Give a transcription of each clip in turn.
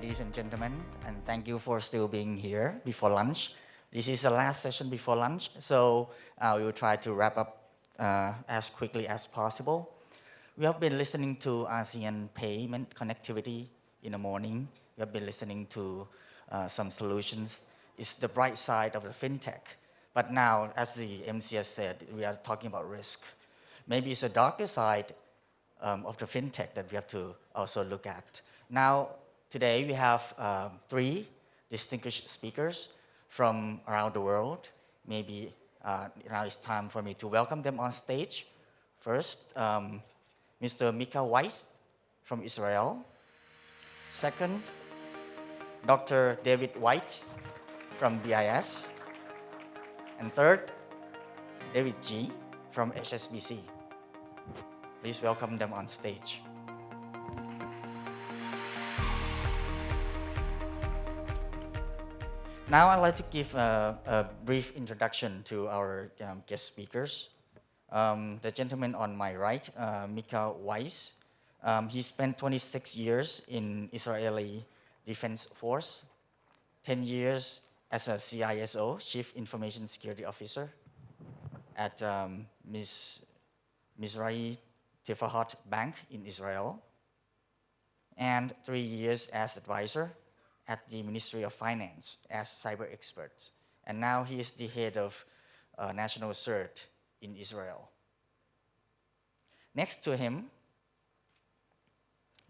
ladies and gentlemen, and thank you for still being here before lunch. This is the last session before lunch, so we will try to wrap up as quickly as possible. We have been listening to ASEAN payment connectivity in the morning. We have been listening to some solutions. It's the bright side of the fintech. But now, as the MC has said, we are talking about risk. Maybe it's a darker side of the fintech that we have to also look at. Now, today we have 3 distinguished speakers from around the world. Maybe now it's time for me to welcome them on stage. First, Mr. Micha Weis from Israel. Second, Dr. David Whyte from BIS. And third, DavidGee from HSBC. Please welcome them on stage. Now I'd like to give a brief introduction to our guest speakers. The gentleman on my right, Micha Weis, he spent 26 years in Israeli Defense Force, 10 years as a CISO, Chief Information Security Officer, at Mizrahi Tifahat Bank in Israel, and 3 years as advisor at the Ministry of Finance as cyber expert. And now he is the head of National CERT in Israel. Next to him,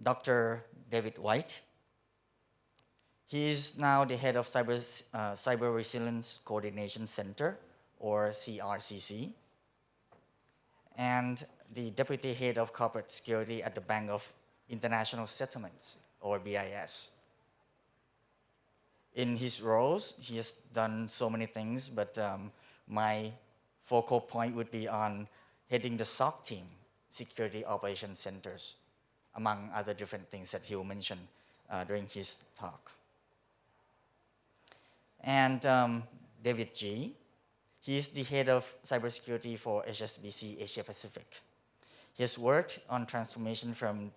Dr. David Whyte. He is now the head of Cyber Resilience Coordination Center, or CRCC, and the deputy head of corporate security at the Bank of International Settlements, or BIS. In his roles, he has done so many things, but my focal point would be on heading the SOC team, Security Operations Centers, among other different things that he will mention during his talk. And DavidGee, he is the head of cybersecurity for HSBC Asia Pacific. He has worked on transformation from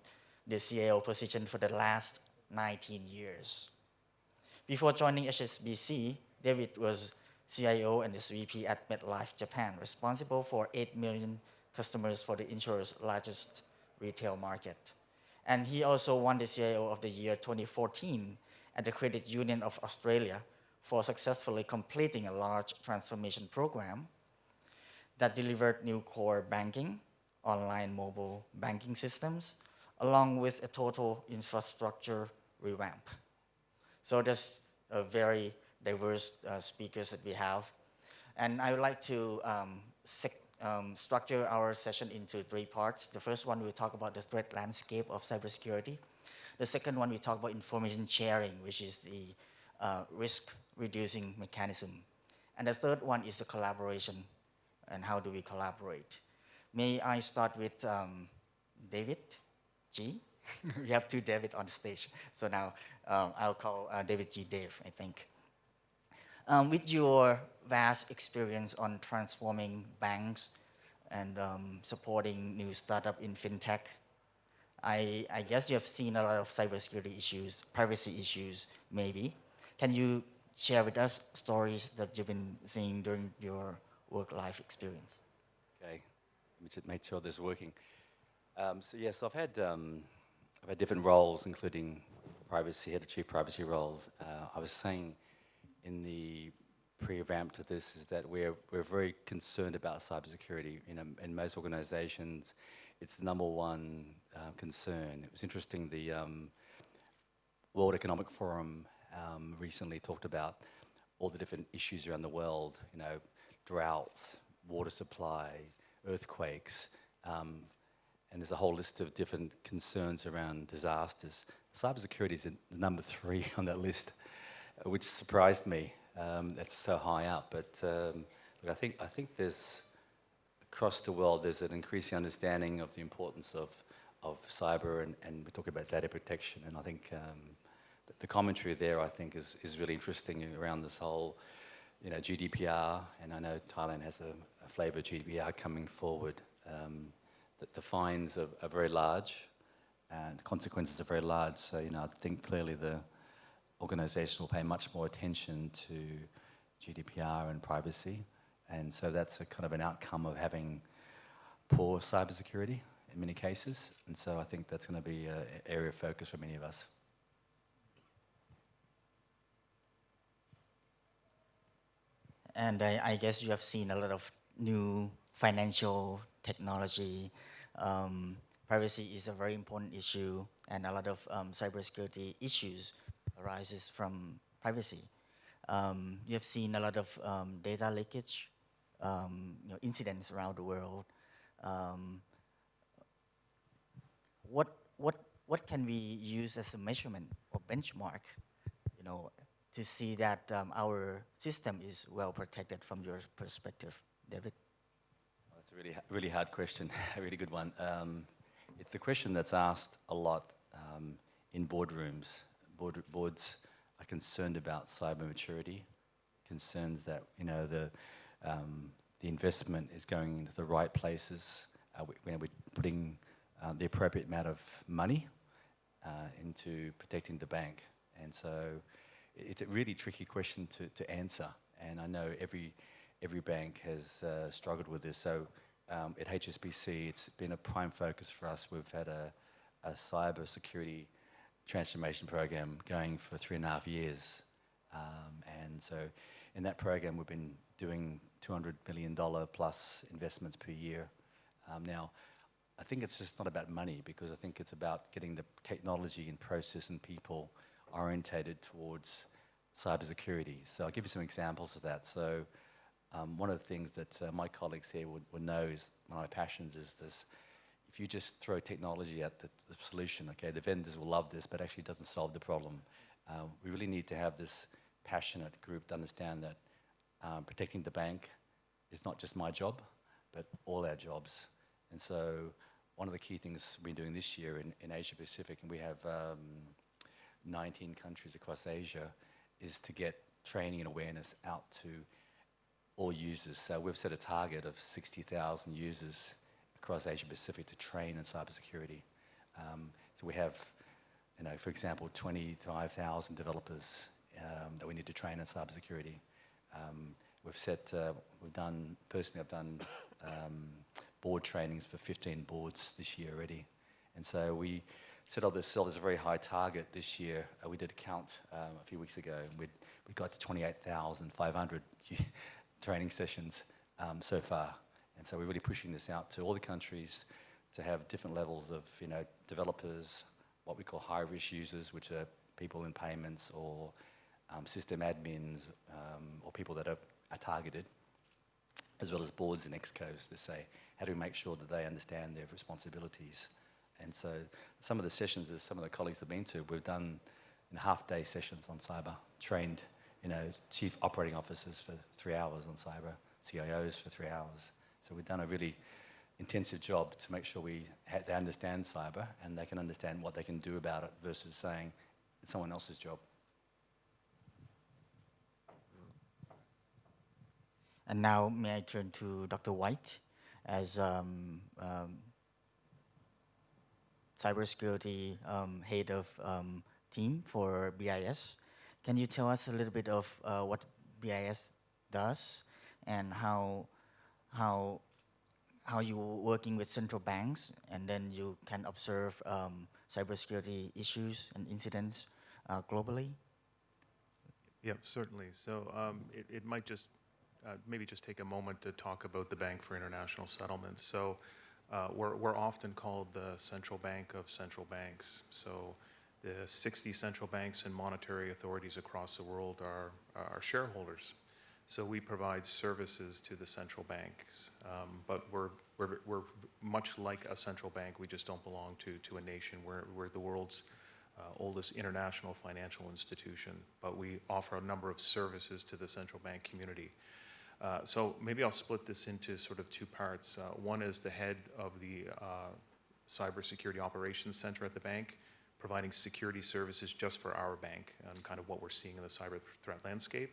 the CIO position for the last 19 years. Before joining HSBC, David was CIO and SVP at MetLife Japan, responsible for 8 million customers for the insurer's largest retail market. And he also won the CIO of the year 2014 at the Credit Union of Australia for successfully completing a large transformation program that delivered new core banking, online mobile banking systems, along with a total infrastructure revamp. So there's a very diverse speakers that we have. And I would like to structure our session into 3 parts. The first one, we'll talk about the threat landscape of cybersecurity. The second one, we talk about information sharing, which is the risk reducing mechanism. And the third one is the collaboration and how do we collaborate. May I start with DavidGee? We have 2 David on the stage. So now I'll call DavidGee Dave, I think. With your vast experience on transforming banks and supporting new startup in fintech, I guess you have seen a lot of cybersecurity issues, privacy issues, maybe. Can you share with us stories that you've been seeing during your work-life experience? Okay, let me just make sure this is working. So yes, I've had different roles, including privacy, head of chief privacy roles. I was saying in the pre-ramp to this is that we're very concerned about cybersecurity. You know, in most organizations, it's the number one concern. It was interesting, the World Economic Forum recently talked about all the different issues around the world, you know, droughts, water supply, earthquakes, and there's a whole list of different concerns around disasters. Cybersecurity is number 3 on that list, which surprised me. That's so high up, but look, I think there's across the world there's an increasing understanding of the importance of cyber, and we talk about data protection, and I think the commentary there I think is really interesting around this whole, you know, GDPR, and I know Thailand has a flavour of GDPR coming forward. The fines are very large, and the consequences are very large. So, you know, I think clearly the organizations will pay much more attention to GDPR and privacy. And so that's a kind of an outcome of having poor cybersecurity in many cases. And so I think that's going to be an area of focus for many of us. And I guess you have seen a lot of new financial technology. Privacy is a very important issue, and a lot of cybersecurity issues arises from privacy. You have seen a lot of data leakage, incidents around the world. What can we use as a measurement or benchmark, to see that our system is well protected from your perspective, David? Well, that's a really hard question, a really good one. It's the question that's asked a lot in boardrooms. Boards are concerned about cyber maturity, concerns that the investment is going into the right places. We're putting the appropriate amount of money into protecting the bank, and so it's a really tricky question to answer. And I know every bank has struggled with this. So at HSBC, it's been a prime focus for us. We've had a cybersecurity transformation program going for 3.5 years. And so in that program, we've been doing $200 million plus investments per year. Now, I think it's just not about money, because I think it's about getting the technology and process and people orientated towards cybersecurity. So I'll give you some examples of that. So one of the things that my colleagues here would know is one of my passions is this: if you just throw technology at the solution, okay, the vendors will love this, but actually it doesn't solve the problem. We really need to have this passionate group to understand that protecting the bank is not just my job, but all our jobs. And so one of the key things we've been doing this year in Asia Pacific, and we have 19 countries across Asia, is to get training and awareness out to all users. So we've set a target of 60,000 users across Asia Pacific to train in cybersecurity. So we have, for example, 25,000 developers that we need to train in cybersecurity. Personally, I've done board trainings for 15 boards this year already. And so we set ourselves as a very high target this year. We did a count a few weeks ago, and we got to 28,500 training sessions so far. And so we're really pushing this out to all the countries to have different levels of developers, what we call high-risk users, which are people in payments or system admins or people that are targeted, as well as boards and excos to say, how do we make sure that they understand their responsibilities? And so some of the sessions that some of the colleagues have been to, we've done half-day sessions on cyber, trained chief operating officers for 3 hours on cyber, CIOs for 3 hours. So we've done a really intensive job to make sure they understand cyber and they can understand what they can do about it versus saying it's someone else's job. And now may I turn to Dr. Whyte as cybersecurity head of team for BIS. Can you tell us a little bit of what BIS does and how you working with central banks, and then you can observe cybersecurity issues and incidents globally? Yeah, certainly. So it might just maybe just take a moment to talk about the Bank for International Settlements. So we're often called the central bank of central banks. So the 60 central banks and monetary authorities across the world are shareholders. So we provide services to the central banks, but we're much like a central bank. We just don't belong to a nation. We're the world's oldest international financial institution, but we offer a number of services to the central bank community. So maybe I'll split this into sort of two parts. One is the head of the Cybersecurity Operations Center at the bank, providing security services just for our bank and kind of what we're seeing in the cyber threat landscape.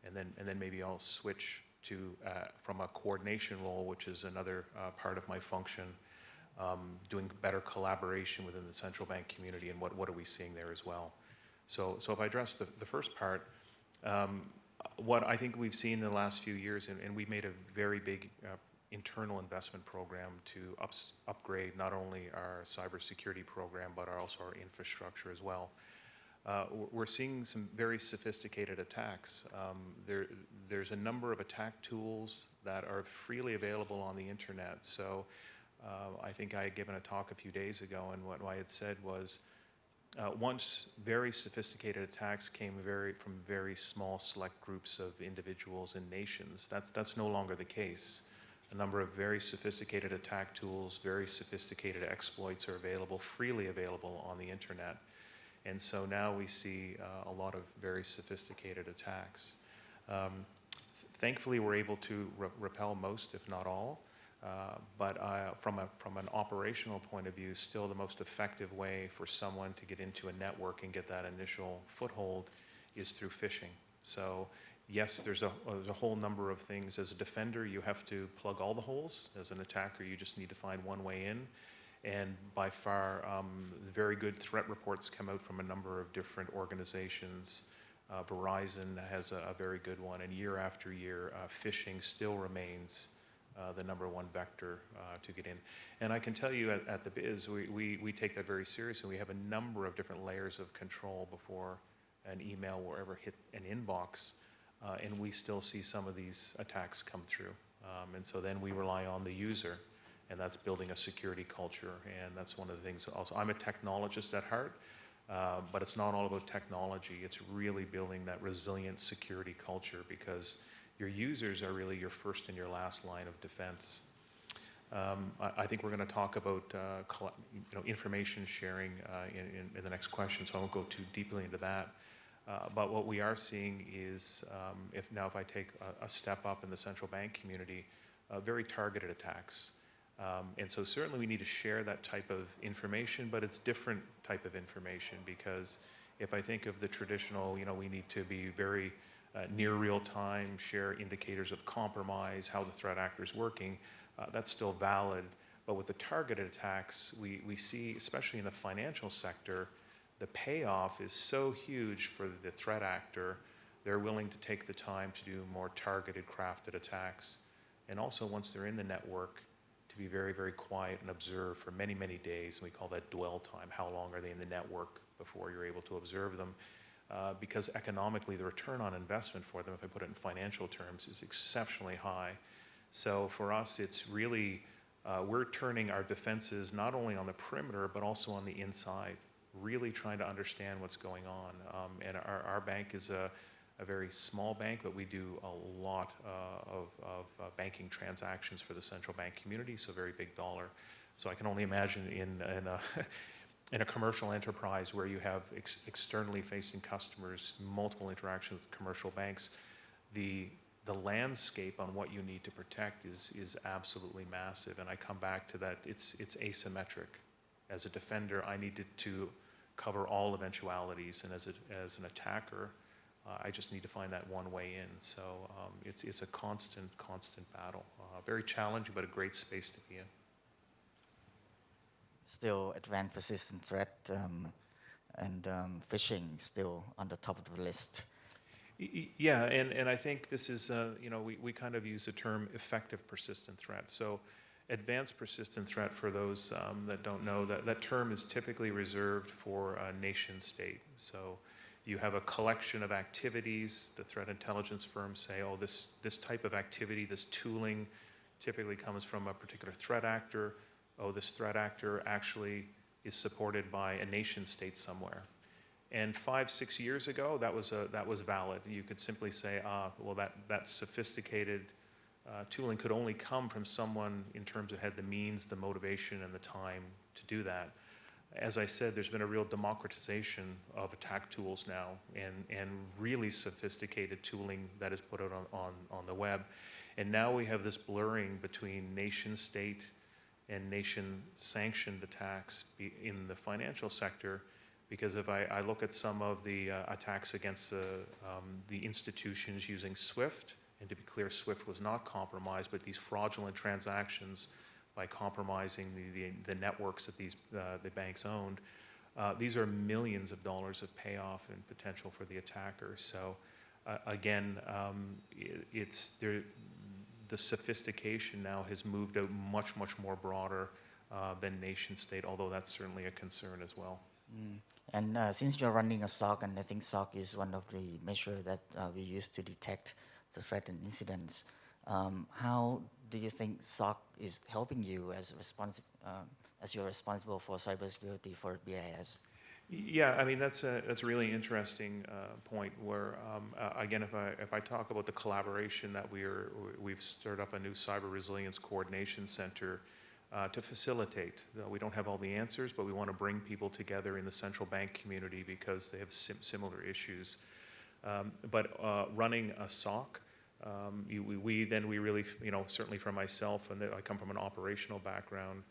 And then maybe I'll switch to from a coordination role, which is another part of my function, doing better collaboration within the central bank community and what are we seeing there as well. So if I address the first part, what I think we've seen in the last few years, and we made a very big internal investment program to upgrade not only our cybersecurity program, but also our infrastructure as well. We're seeing some very sophisticated attacks. There's a number of attack tools that are freely available on the internet. So I think I had given a talk a few days ago, and what I had said was, once very sophisticated attacks came from very small select groups of individuals and nations. That's no longer the case. A number of very sophisticated attack tools, very sophisticated exploits are freely available on the internet. And so now we see a lot of very sophisticated attacks. Thankfully, we're able to repel most, if not all. But from an operational point of view, still the most effective way for someone to get into a network and get that initial foothold is through phishing. So yes, there's a whole number of things. As a defender, you have to plug all the holes. As an attacker, you just need to find one way in. And by far, very good threat reports come out from a number of different organizations. Verizon has a very good one, and year after year, phishing still remains the number one vector to get in. And I can tell you at the Biz, we take that very seriously. We have a number of different layers of control before an email will ever hit an inbox, and we still see some of these attacks come through. And so then we rely on the user, and that's building a security culture, and that's one of the things also. I'm a technologist at heart, but it's not all about technology. It's really building that resilient security culture, because your users are really your first and your last line of defense. I think we're going to talk about information sharing in the next question, so I won't go too deeply into that. But what we are seeing is, if I take a step up in the central bank community, very targeted attacks. And so certainly we need to share that type of information, but it's different type of information, because if I think of the traditional, we need to be very near real time, share indicators of compromise, how the threat actor is working, that's still valid. But with the targeted attacks, we see, especially in the financial sector, the payoff is so huge for the threat actor, they're willing to take the time to do more targeted, crafted attacks. And also, once they're in the network, to be very, very quiet and observe for many, many days. And we call that dwell time. How long are they in the network before you're able to observe them? Because economically, the return on investment for them, if I put it in financial terms, is exceptionally high. So for us, it's really, we're turning our defenses not only on the perimeter, but also on the inside, really trying to understand what's going on. And our bank is a very small bank, but we do a lot of banking transactions for the central bank community, so very big dollar. So I can only imagine in a commercial enterprise where you have externally facing customers, multiple interactions with commercial banks, the landscape on what you need to protect is absolutely massive. And I come back to that, it's asymmetric. As a defender, I needed to cover all eventualities, and as an attacker, I just need to find that one way in. So it's a constant battle. Very challenging, but a great space to be in. Still, advanced persistent threat and phishing still on the top of the list. Yeah, and I think this is, we kind of use the term effective persistent threat. So advanced persistent threat, for those that don't know, that term is typically reserved for a nation state. So you have a collection of activities. The threat intelligence firms say, oh, this type of activity, this tooling typically comes from a particular threat actor. Oh, this threat actor actually is supported by a nation state somewhere. And 5-6 years ago, that was valid. You could simply say, well, that sophisticated tooling could only come from someone in terms of had the means, the motivation, and the time to do that. As I said, there's been a real democratization of attack tools now, and really sophisticated tooling that is put out on the web. And now we have this blurring between nation state and nation-sanctioned attacks in the financial sector, because if I look at some of the attacks against the institutions using SWIFT, and to be clear, SWIFT was not compromised, but these fraudulent transactions by compromising the networks that the banks owned, these are millions of dollars of payoff and potential for the attacker. So again, it's there. The sophistication now has moved out much, much more broader than nation state, although that's certainly a concern as well. And since you're running a SOC, and I think SOC is one of the measures that we use to detect the threat and incidents, how do you think SOC is helping you as you're responsible for cybersecurity for BIS? Yeah, I mean that's a really interesting point. Where again, if I talk about the collaboration that we've started up a new cyber resilience coordination center to facilitate. We don't have all the answers, but we want to bring people together in the central bank community because they have similar issues. But running a SOC, we really, certainly for myself, and I come from an operational background,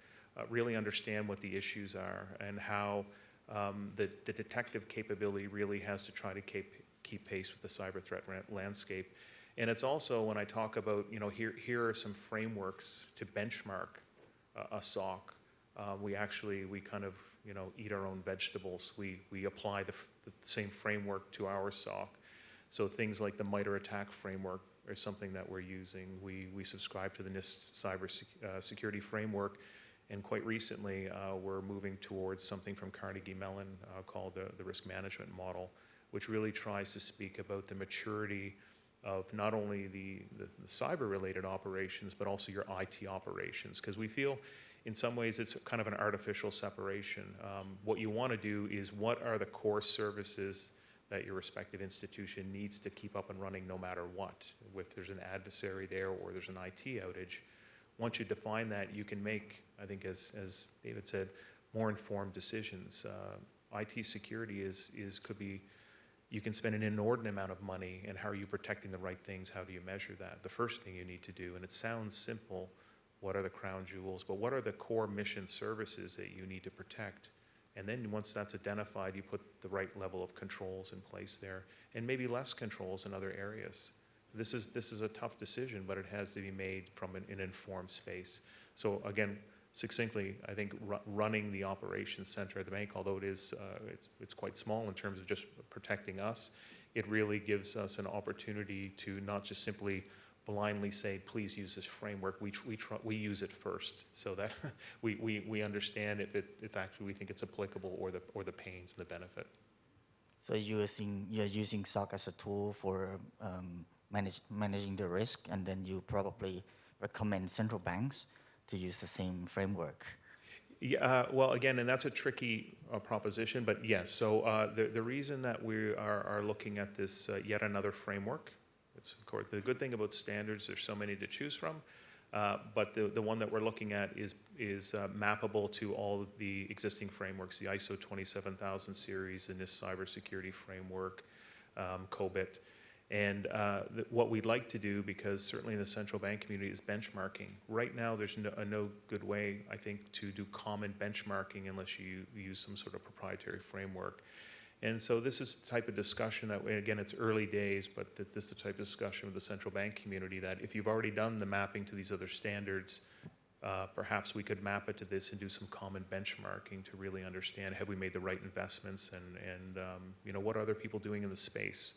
really understand what the issues are and how the detective capability really has to try to keep pace with the cyber threat landscape. And it's also when I talk about, here are some frameworks to benchmark a SOC. We kind of, eat our own vegetables. We apply the same framework to our SOC. So things like the MITRE attack framework are something that we're using. We subscribe to the NIST Cybersecurity framework. And quite recently, we're moving towards something from Carnegie Mellon called the risk management model, which really tries to speak about the maturity of not only the cyber-related operations, but also your IT operations. Because we feel, in some ways, it's kind of an artificial separation. What you want to do is what are the core services that your respective institution needs to keep up and running no matter what. If there's an adversary there or there's an IT outage, once you define that, you can make, I think, as David said, more informed decisions. IT security could be, you can spend an inordinate amount of money, and how are you protecting the right things? How do you measure that? The first thing you need to do, and it sounds simple, what are the crown jewels, but what are the core mission services that you need to protect? And then once that's identified, you put the right level of controls in place there, and maybe less controls in other areas. This is a tough decision, but it has to be made from an informed space. So again, succinctly, I think running the operations center at the bank, although it's quite small in terms of just protecting us, it really gives us an opportunity to not just simply blindly say, please use this framework. We use it first, so that we understand if actually we think it's applicable, or the pains and the benefit. So you're using SOC as a tool for managing the risk, and then you probably recommend central banks to use the same framework. Yeah, well, again, and that's a tricky proposition, but yes. So the reason that we are looking at this yet another framework, it's of course the good thing about standards. There's so many to choose from, but the one that we're looking at is mappable to all the existing frameworks, the ISO 27000 series, the NIST Cybersecurity framework, COBIT. And what we'd like to do, because certainly in the central bank community, is benchmarking. Right now, there's no good way, I think, to do common benchmarking unless you use some sort of proprietary framework. And so this is the type of discussion that, again, it's early days, but this is the type of discussion with the central bank community that if you've already done the mapping to these other standards, perhaps we could map it to this and do some common benchmarking to really understand, have we made the right investments, and what are other people doing in the space?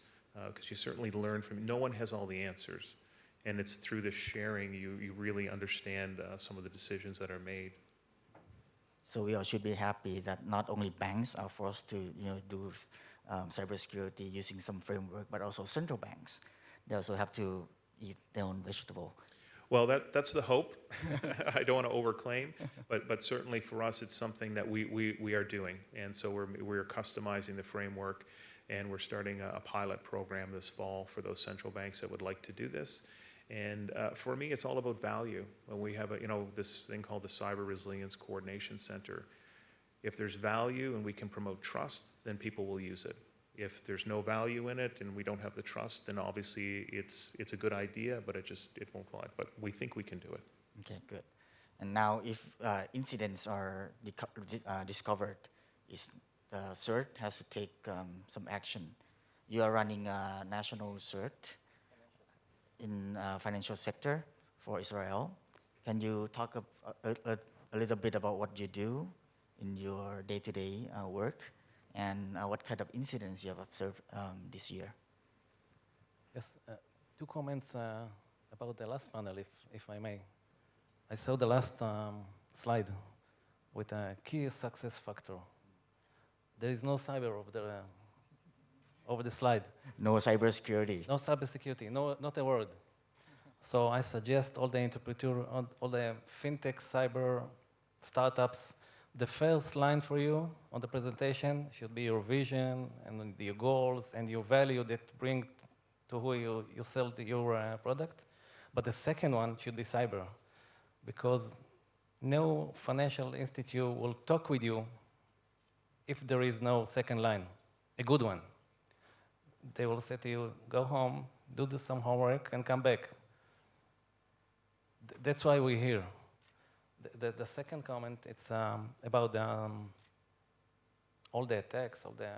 Because you certainly learn from, no one has all the answers. And it's through the sharing you really understand some of the decisions that are made. So we all should be happy that not only banks are forced to do cybersecurity using some framework, but also central banks. They also have to eat their own vegetable. Well, that's the hope. I don't want to overclaim, but certainly for us, it's something that we are doing. And so we're customizing the framework. And we're starting a pilot program this fall for those central banks that would like to do this. And for me, it's all about value. When we have this thing called the Cyber Resilience Coordination Center, if there's value and we can promote trust, then people will use it. If there's no value in it and we don't have the trust, then obviously it's a good idea, but it won't fly. But we think we can do it. Okay, good. And now, if incidents are discovered, the CERT has to take some action. You are running a national CERT in financial sector for Israel. Can you talk a little bit about what you do in your day-to-day work, and what kind of incidents you have observed this year? Yes, two comments about the last panel, if I may. I saw the last slide with a key success factor. There is no cyber over the slide. No cybersecurity. No cybersecurity, not a word. So I suggest all the all the fintech cyber startups, the first line for you on the presentation should be your vision and your goals and your value that bring to who you sell your product. But the second one should be cyber, because no financial institute will talk with you if there is no second line, a good one. They will say to you, go home, do some homework, and come back. That's why we're here. The second comment, it's about all the attacks, all the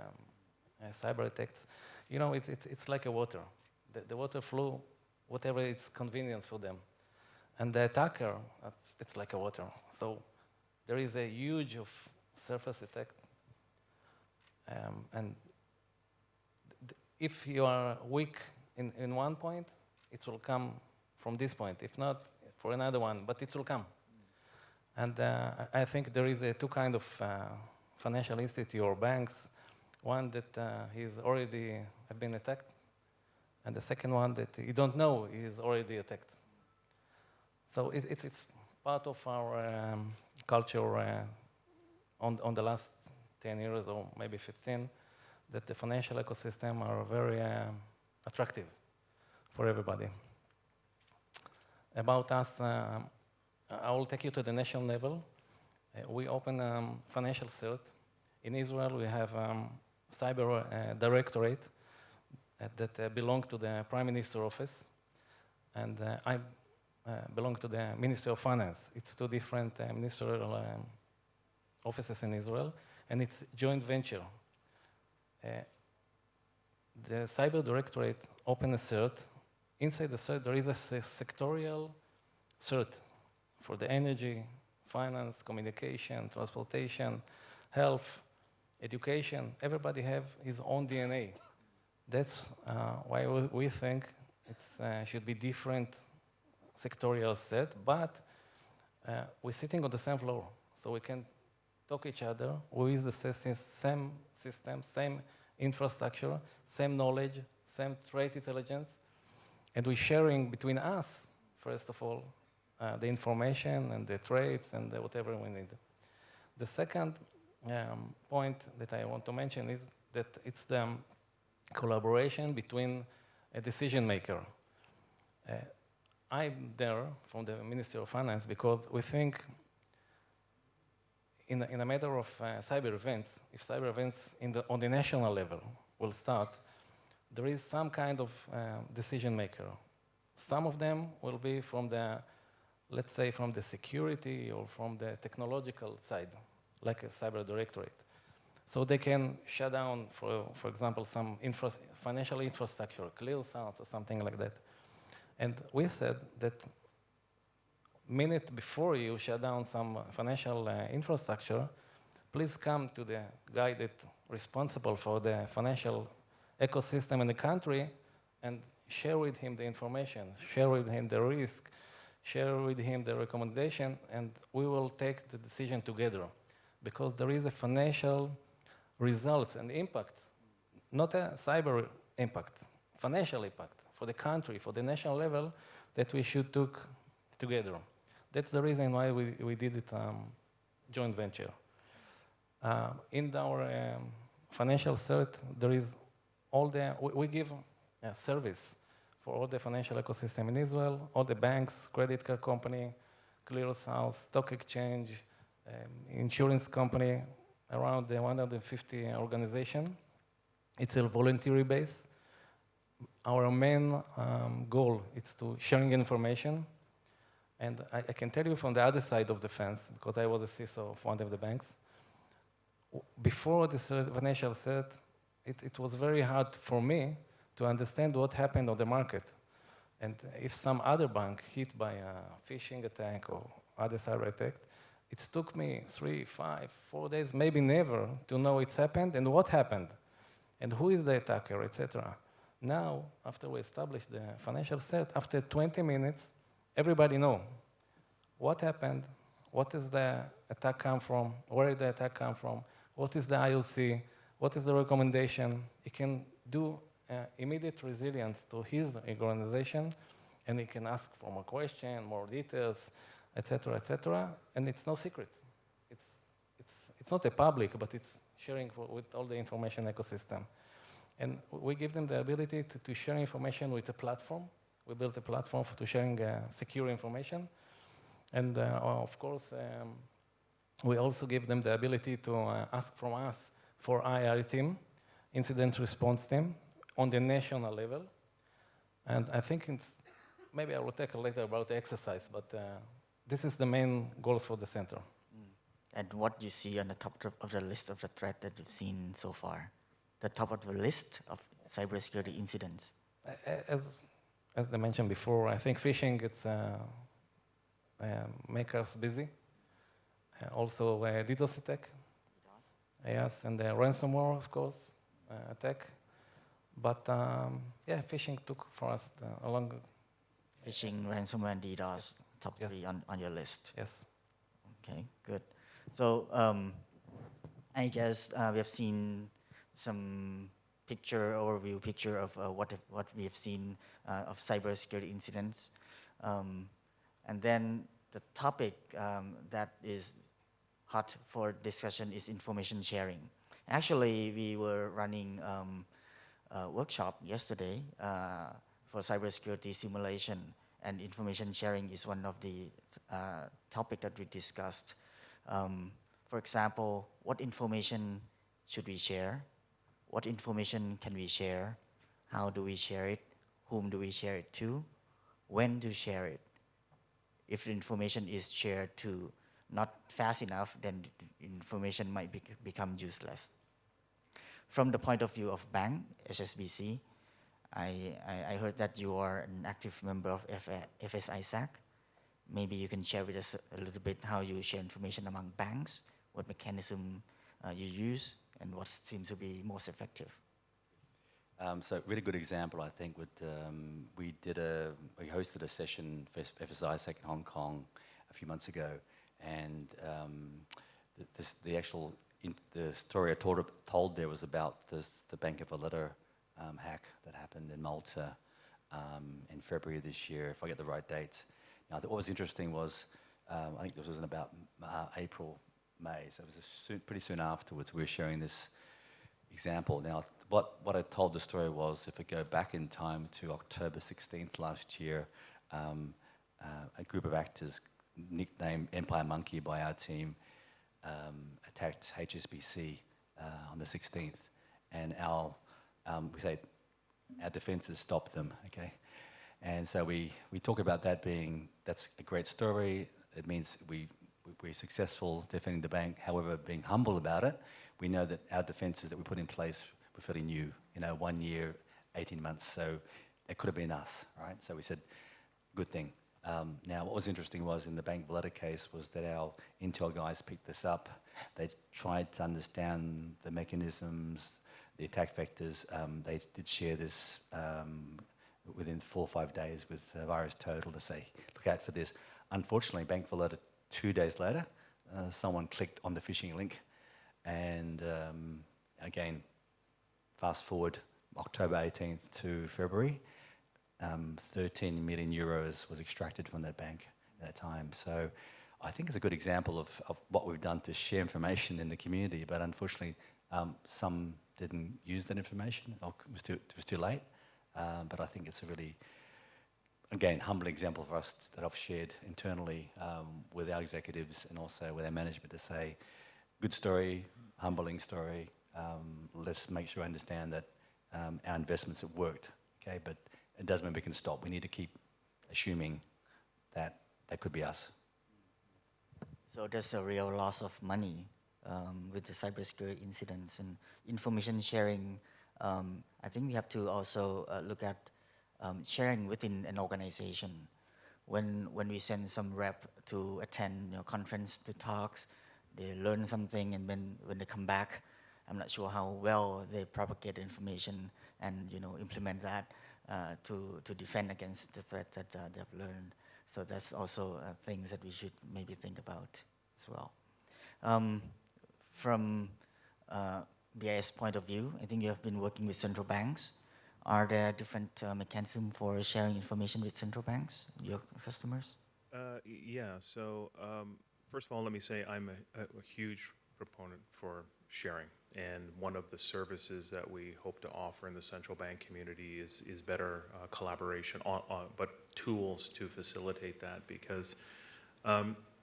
cyber attacks. You know, it's like a water. The water flow, whatever it's convenient for them. And the attacker, it's like a water. So there is a huge of surface attack. And if you are weak in one point, it will come from this point. If not, for another one, but it will come. And I think there is two kind of financial institute or banks. One that he's already have been attacked, and the second one that you don't know is already attacked. So it's part of our culture on the last 10 years or maybe 15, that the financial ecosystem are very attractive for everybody. About us, I will take you to the national level. We open financial CERT. In Israel, we have cyber directorate that belong to the Prime Minister office, and I belong to the Ministry of Finance. It's two different ministerial offices in Israel, and it's joint venture. The cyber directorate opened a CERT. Inside the CERT, there is a sectorial CERT for the energy, finance, communication, transportation, health, education. Everybody have his own DNA. That's why we think it should be different sectorial set, but we're sitting on the same floor, so we can talk each other. We use the same system, same infrastructure, same knowledge, same trade intelligence, and we're sharing between us, first of all, the information and the trades and whatever we need. The second point that I want to mention is that it's the collaboration between a decision maker. I'm there from the Ministry of Finance because we think in a matter of cyber events, if cyber events on the national level will start, there is some kind of decision maker. Some of them will be from the, let's say, from the security or from the technological side, like a cyber directorate. So they can shut down, for example, some financial infrastructure, clear sounds or something like that. And we said that minute before you shut down some financial infrastructure, please come to the guy that's responsible for the financial ecosystem in the country and share with him the information, share with him the risk, share with him the recommendation, and we will take the decision together. Because there is a financial results and impact, not a cyber impact, financial impact for the country, for the national level, that we should take together. That's the reason why we did it joint venture. In our financial CERT, there is all we give a service for all the financial ecosystem in Israel, all the banks, credit card company, clearinghouse, stock exchange, insurance company, around the 150 organization. It's a voluntary base. Our main goal is to sharing information. And I can tell you from the other side of the fence, because I was a CISO of one of the banks, before the financial CERT, it was very hard for me to understand what happened on the market. And if some other bank hit by a phishing attack or other cyber attack, It took me 3, 5, 4 days, maybe never, to know it's happened and what happened, and who is the attacker, etc. Now, after we established the financial CERT, after 20 minutes, everybody know what happened, what is the attack come from, where did the attack come from, what is the ILC, what is the recommendation. He can do immediate resilience to his organization, and he can ask for more questions, more details, etc., and it's no secret. It's not a public, but it's sharing with all the information ecosystem. And we give them the ability to share information with a platform. We built a platform to sharing secure information. And of course, we also give them the ability to ask from us for IR team, incident response team, on the national level. And I think maybe I will tackle later about the exercise, but this is the main goals for the center. And what you see on the top of the list of the threat that you've seen so far? The top of the list of cybersecurity incidents? As I mentioned before, I think phishing, it's make us busy. Also DDoS attack. Yes, and the ransomware, of course, attack. But yeah, phishing took for us a long... Phishing, ransomware, and DDoS, top Yes. 3 on your list. Yes. Okay, good. So I guess we have seen some overview picture of what we have seen of cybersecurity incidents. And then the topic that is hot for discussion is information sharing. Actually, we were running a workshop yesterday for cybersecurity simulation, and information sharing is one of the topic that we discussed. For example, what information should we share? What information can we share? How do we share it? Whom do we share it to? When to share it? If the information is shared to not fast enough, then the information might become useless. From the point of view of bank, HSBC, I heard that you are an active member of FSISAC. Maybe you can share with us a little bit how you share information among banks, what mechanism you use, and what seems to be most effective. So really good example, I think, we hosted a session for FSISAC in Hong Kong a few months ago, and the story I told there was about the Bank of Valletta hack that happened in Malta in February this year, if I get the right dates. Now, what was interesting was, I think this was in about April, May, so it was pretty soon afterwards we were sharing this example. Now, what I told the story was, if we go back in time to October 16th last year, a group of actors, nicknamed Empire Monkey by our team, attacked HSBC on the 16th, and our defences stopped them, okay? And so we talk about that's a great story. It means we're successful defending the bank. However, being humble about it, we know that our defences that we put in place were fairly new, 1 year, 18 months, so it could have been us, right? So we said, good thing. Now, what was interesting was in the Bank Valletta case was that our intel guys picked this up. They tried to understand the mechanisms, the attack vectors. They did share this within 4 or 5 days with Virus Total to say, look out for this. Unfortunately, Bank Valletta, 2 days later, someone clicked on the phishing link, and again, fast forward October 18th to February, 13 million euros was extracted from that bank at that time. So I think it's a good example of what we've done to share information in the community, but unfortunately, some didn't use that information, or it was too late. But I think it's a really, again, humble example for us that I've shared internally with our executives and also with our management to say, good story, humbling story. Let's make sure I understand that our investments have worked, okay? But it doesn't mean we can stop. We need to keep assuming that could be us. So there's a real loss of money with the cybersecurity incidents and information sharing. I think we have to also look at sharing within an organization. when we send some rep to attend conference, to talks, they learn something, and when they come back, I'm not sure how well they propagate information and implement that to defend against the threat that they've learned. So that's also things that we should maybe think about as well. From BIS point of view, I think you have been working with central banks. Are there different mechanisms for sharing information with central banks, your customers? Yeah, so first of all, let me say I'm a huge proponent for sharing. And one of the services that we hope to offer in the central bank community is better collaboration, but tools to facilitate that, because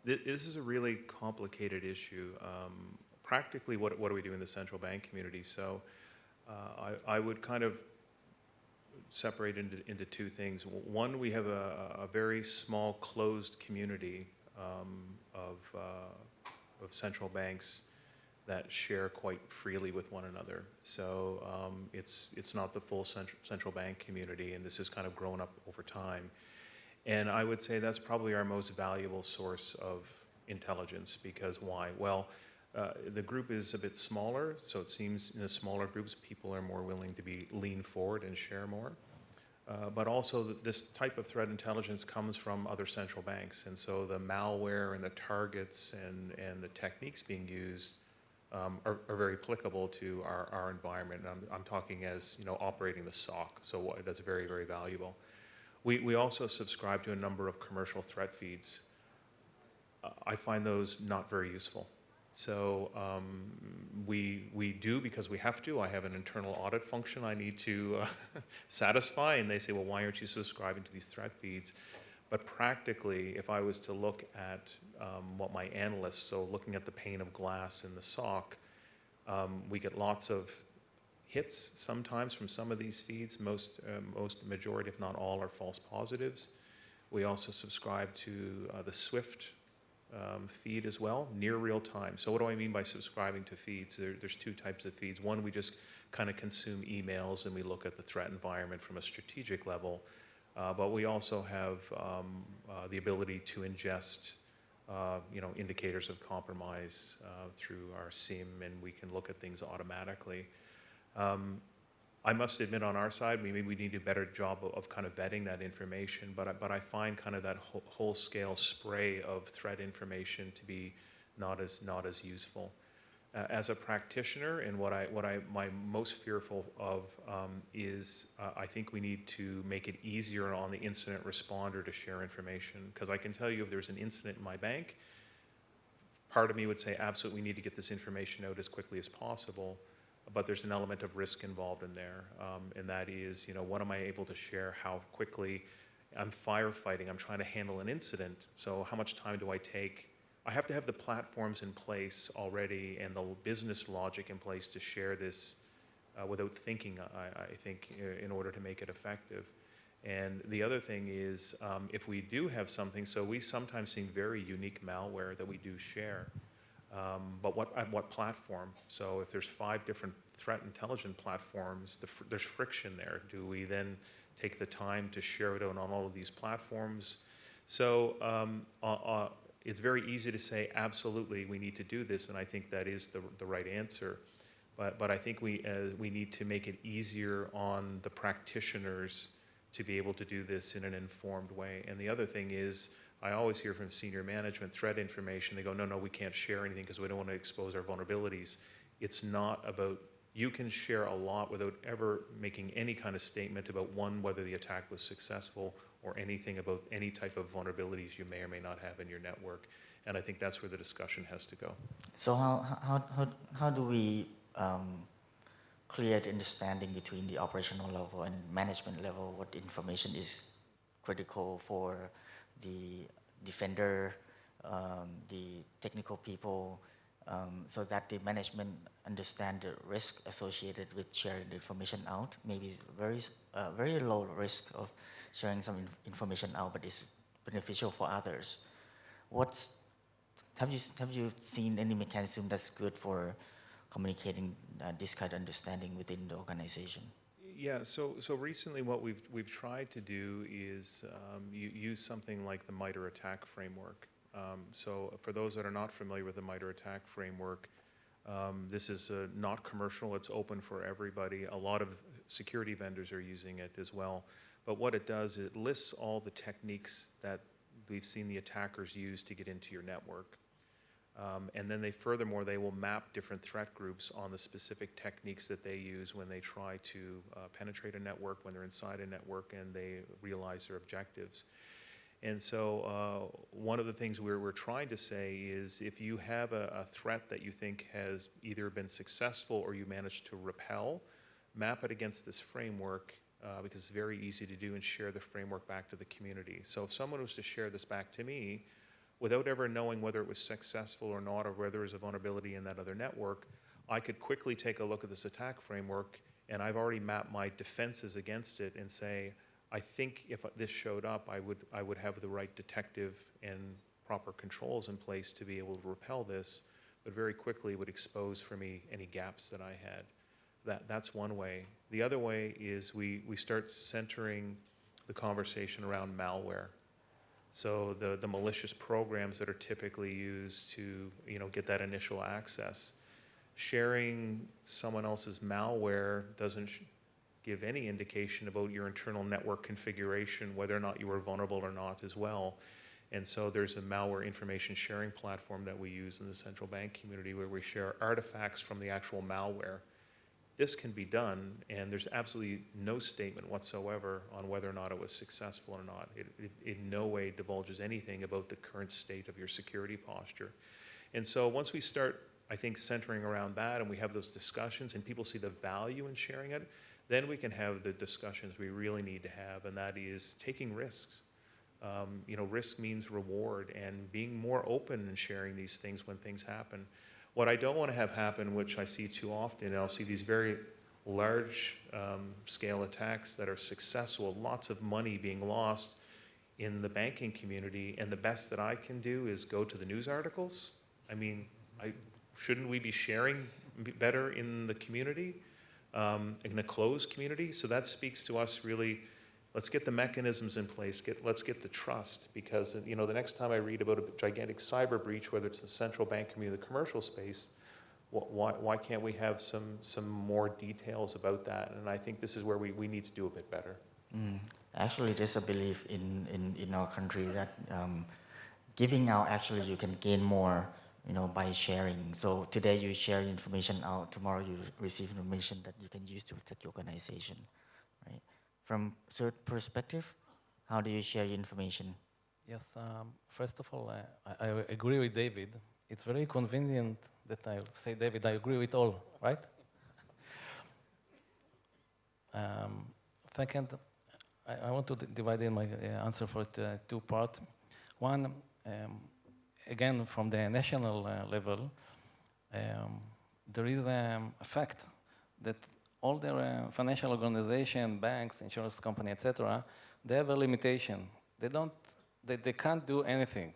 this is a really complicated issue. Practically, what do we do in the central bank community? So I would kind of separate into two things. One, we have a very small closed community of central banks that share quite freely with one another. So it's not the full central bank community, and this has kind of grown up over time. And I would say that's probably our most valuable source of intelligence, because why? Well, the group is a bit smaller, so it seems in the smaller groups people are more willing to lean forward and share more. But also this type of threat intelligence comes from other central banks, and so the malware and the targets and the techniques being used are very applicable to our environment. And I'm talking as operating the SOC, so that's very, very valuable. We also subscribe to a number of commercial threat feeds. I find those not very useful. So we do because we have to. I have an internal audit function I need to satisfy, and they say, well, why aren't you subscribing to these threat feeds? But practically, if I was to look at what my analysts, so looking at the pane of glass in the SOC, we get lots of hits sometimes from some of these feeds. Most majority, if not all, are false positives. We also subscribe to the SWIFT feed as well, near real time. So what do I mean by subscribing to feeds? There's two types of feeds. One, we just kind of consume emails and we look at the threat environment from a strategic level. But we also have the ability to ingest indicators of compromise through our SIEM, and we can look at things automatically. I must admit, on our side, maybe we need to do a better job of kind of vetting that information, but I find kind of that whole-scale spray of threat information to be not as useful. As a practitioner, and what I'm most fearful of is I think we need to make it easier on the incident responder to share information, because I can tell you if there's an incident in my bank, part of me would say absolutely we need to get this information out as quickly as possible. But there's an element of risk involved in there, and that is, what am I able to share, how quickly? I'm firefighting, I'm trying to handle an incident, so how much time do I take? I have to have the platforms in place already and the business logic in place to share this without thinking, I think, in order to make it effective. And the other thing is, if we do have something, so we sometimes see very unique malware that we do share. But at what platform? So if there's 5 different threat intelligence platforms, there's friction there. Do we then take the time to share it out on all of these platforms? So it's very easy to say, absolutely, we need to do this, and I think that is the right answer. But I think we need to make it easier on the practitioners to be able to do this in an informed way. And the other thing is, I always hear from senior management threat information, they go, no, we can't share anything because we don't want to expose our vulnerabilities. It's not about, you can share a lot without ever making any kind of statement about, one, whether the attack was successful, or anything about any type of vulnerabilities you may or may not have in your network. And I think that's where the discussion has to go. So how do we clear the understanding between the operational level and management level, what information is critical for the defender, the technical people, so that the management understand the risk associated with sharing the information out? Maybe very low risk of sharing some information out, but it's beneficial for others. Have you seen any mechanism that's good for communicating this kind of understanding within the organization? Yeah, so recently what we've tried to do is use something like the MITRE attack framework. So for those that are not familiar with the MITRE attack framework, this is not commercial, it's open for everybody. A lot of security vendors are using it as well. But what it does, it lists all the techniques that we've seen the attackers use to get into your network. And then furthermore, they will map different threat groups on the specific techniques that they use when they try to penetrate a network, when they're inside a network and they realize their objectives. And so one of the things we're trying to say is if you have a threat that you think has either been successful or you managed to repel, map it against this framework because it's very easy to do and share the framework back to the community. So if someone was to share this back to me, without ever knowing whether it was successful or not, or whether there was a vulnerability in that other network, I could quickly take a look at this attack framework, and I've already mapped my defenses against it and say, I think if this showed up, I would have the right detective and proper controls in place to be able to repel this, but very quickly would expose for me any gaps that I had. That's one way. The other way is we start centering the conversation around malware. So the malicious programs that are typically used to get that initial access. Sharing someone else's malware doesn't give any indication about your internal network configuration, whether or not you were vulnerable or not as well. And so there's a malware information sharing platform that we use in the central bank community where we share artifacts from the actual malware. This can be done, and there's absolutely no statement whatsoever on whether or not it was successful or not. It in no way divulges anything about the current state of your security posture. And so once we start, I think, centering around that and we have those discussions and people see the value in sharing it, then we can have the discussions we really need to have, and that is taking risks. Risk means reward and being more open in sharing these things when things happen. What I don't want to have happen, which I see too often, I'll see these very large scale attacks that are successful, lots of money being lost in the banking community, and the best that I can do is go to the news articles. I mean, shouldn't we be sharing better in the community, in a closed community? So that speaks to us really. Let's get the mechanisms in place. Let's get the trust, because the next time I read about a gigantic cyber breach, whether it's the central bank community, the commercial space, why can't we have some more details about that? And I think this is where we need to do a bit better. Actually, there's a belief in our country that giving out, actually you can gain more by sharing. So today you share information out, tomorrow you receive information that you can use to protect your organization, right? From CERT perspective, how do you share your information? Yes, first of all, I agree with David. It's very convenient that I say, David, I agree with all, right? Second, I want to divide in my answer for two parts. One, again, from the national level, there is a fact that all their financial organization, banks, insurance company, etc., they have a limitation. They can't do anything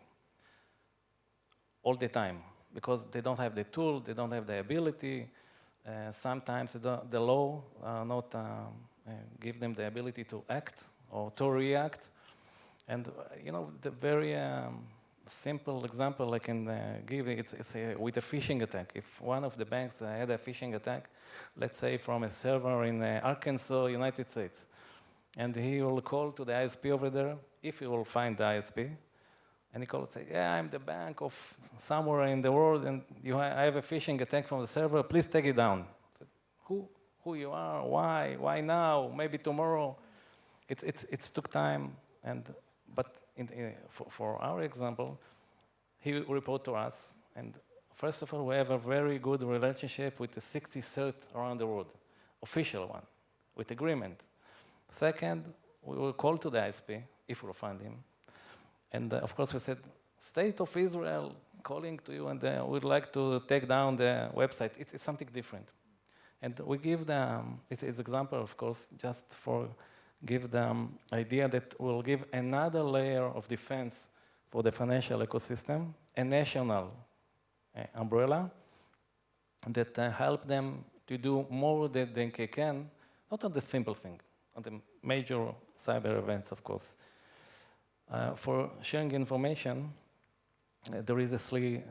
all the time because they don't have the tool, they don't have the ability. Sometimes the law not give them the ability to act or to react. And the very simple example I can give, it's with a phishing attack. If one of the banks had a phishing attack, let's say from a server in Arkansas, United States, and he will call to the ISP over there, if he will find the ISP, and he calls and say, yeah, I'm the bank of somewhere in the world, and I have a phishing attack from the server, please take it down. I said, who you are, why now, maybe tomorrow? It took time, but for our example, he reported to us, and first of all, we have a very good relationship with the 60 CERT around the world, official one, with agreement. Second, we will call to the ISP if we'll find him. And of course, we said, State of Israel calling to you, and we'd like to take down the website. It's something different. And we give them, it's example, of course, just for give them idea that we'll give another layer of defense for the financial ecosystem, a national umbrella that help them to do more than they can not on the simple thing, on the major cyber events, of course. For sharing information, there is a three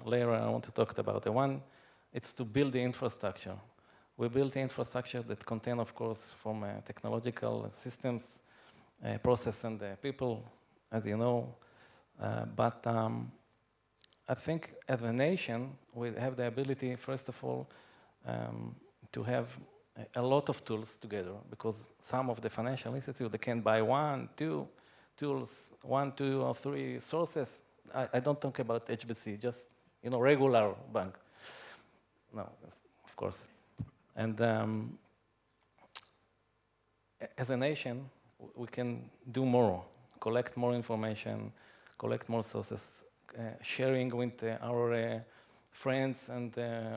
layer I want to talk about. The one, it's to build the infrastructure. We built the infrastructure that contain, of course, from technological systems, process and people, as you know. But I think as a nation, we have the ability, first of all, to have a lot of tools together, because some of the financial institutes, they can buy one, two tools, 1, 2, or 3 sources. I don't talk about HSBC, just regular bank. No, of course. And as a nation, we can do more, collect more information, collect more sources, sharing with our friends and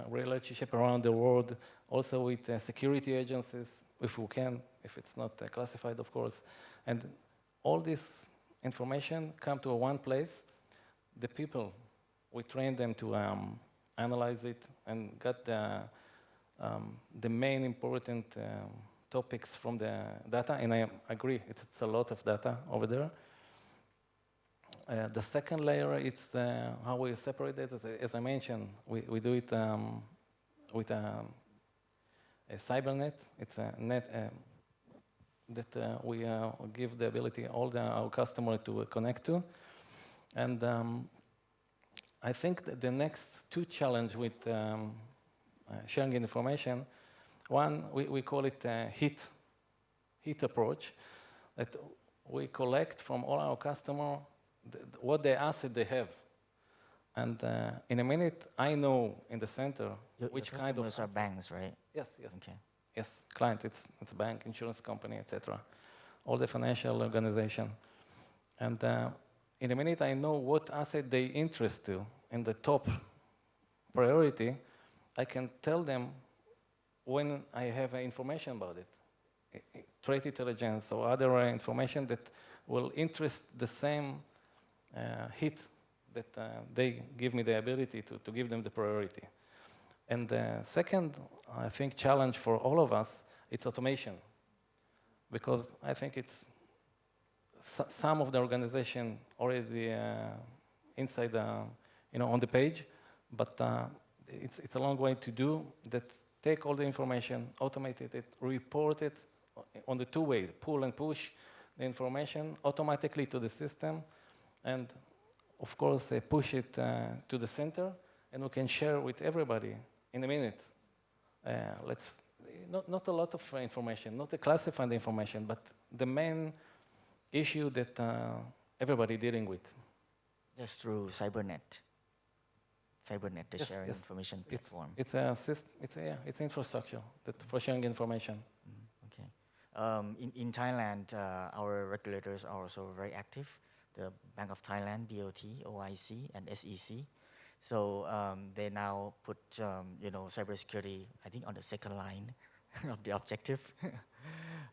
relationship around the world, also with security agencies, if we can, if it's not classified, of course. And all this information come to one place. The people, we train them to analyze it and get the main important topics from the data, and I agree, it's a lot of data over there. The second layer is how we separate it. As I mentioned, we do it with a cybernet. It's a net that we give the ability all our customers to connect to. And I think that the next two challenges with sharing information, one, we call it a HIT approach, that we collect from all our customers what the asset they have. And in a minute, I know in the center which kind of customers are banks, right? Yes. Okay. Yes, client, it's bank, insurance company, etc. All the financial organization. And in a minute, I know what asset they interest to in the top priority. I can tell them when I have information about it, trade intelligence or other information that will interest the same hit that they give me the ability to give them the priority. And the second, I think, challenge for all of us, it's automation. Because I think it's some of the organization already inside, on the page, but it's a long way to do that. Take all the information, automate it, report it on the two ways, pull and push the information automatically to the system, and of course push it to the center, and we can share with everybody in a minute. Not a lot of information, not a classified information, but the main issue that everybody dealing with. That's through Cybernet, the sharing information platform. It's infrastructure for sharing information. Okay. In Thailand, our regulators are also very active. The Bank of Thailand, BOT, OIC, and SEC. So they now put cybersecurity, I think, on the second line of the objective.